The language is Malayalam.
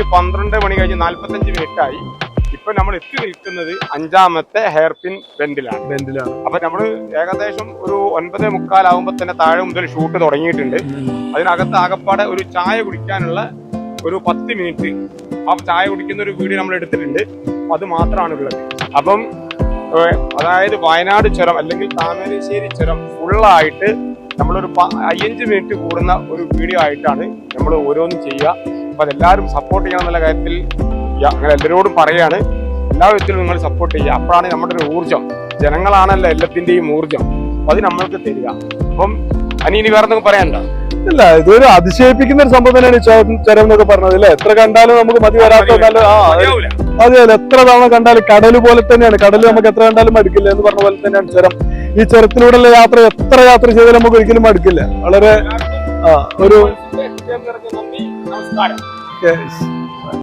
കറക്റ്റ് 12 മണി കഴിഞ്ഞ് 45 മിനിറ്റ് ആയി. ഇപ്പൊ നമ്മൾ എത്തി നിൽക്കുന്നത് 5ാമത്തെ ഹെയർ പിൻ ബെൻഡിലാണ്. അപ്പൊ നമ്മൾ ഏകദേശം ഒരു 9:45 ആകുമ്പോ തന്നെ താഴെ മുതൽ ഷൂട്ട് തുടങ്ങിയിട്ടുണ്ട്. അതിനകത്ത് ആകപ്പാടെ ഒരു ചായ കുടിക്കാനുള്ള ഒരു 10 മിനിറ്റ് ആ ചായ കുടിക്കുന്ന ഒരു വീഡിയോ നമ്മൾ എടുത്തിട്ടുണ്ട്. അത് മാത്രമാണ് ഉള്ളത്. അപ്പം അതായത് വയനാട് ചുരം അല്ലെങ്കിൽ താമരശ്ശേരി ചുരം ഫുള്ളായിട്ട് നമ്മളൊരു 5 മിനിറ്റ് കൂടുന്ന ഒരു വീഡിയോ ആയിട്ടാണ് നമ്മൾ ഓരോന്നും ചെയ്യുക. അപ്പൊ അതെല്ലാവരും സപ്പോർട്ട് ചെയ്യണമെന്നുള്ള കാര്യത്തിൽ അങ്ങനെ എല്ലാവരോടും പറയാണ്. എല്ലാ വിധത്തിലും നിങ്ങൾ സപ്പോർട്ട് ചെയ്യുക. അപ്പോഴാണ് നമ്മുടെ ഒരു ഊർജം. ജനങ്ങളാണല്ലോ എല്ലാത്തിന്റെയും ഊർജം. അപ്പൊ അത് നമ്മൾക്ക് തരിക. അപ്പം ഇനി വേറെ എന്തെങ്കിലും പറയാനുണ്ടോ? ഇല്ല, ഇതൊരു അതിശയിപ്പിക്കുന്ന ഒരു സംഭവം തന്നെയാണ് ചുരം എന്നൊക്കെ പറഞ്ഞത് അല്ലേ. എത്ര കണ്ടാലും നമുക്ക് മതി വരാത്ത അതെ, എത്ര തവണ കണ്ടാലും കടല് പോലെ തന്നെയാണ്. കടല് നമുക്ക് എത്ര കണ്ടാലും മടുക്കില്ല എന്ന് പറഞ്ഞ പോലെ തന്നെയാണ് ചുരം. ഈ ചുരത്തിലൂടെയുള്ള യാത്ര എത്ര യാത്ര ചെയ്താലും നമുക്ക് ഒരിക്കലും മടുക്കില്ല. വളരെ ഒരു നമസ്കാരം.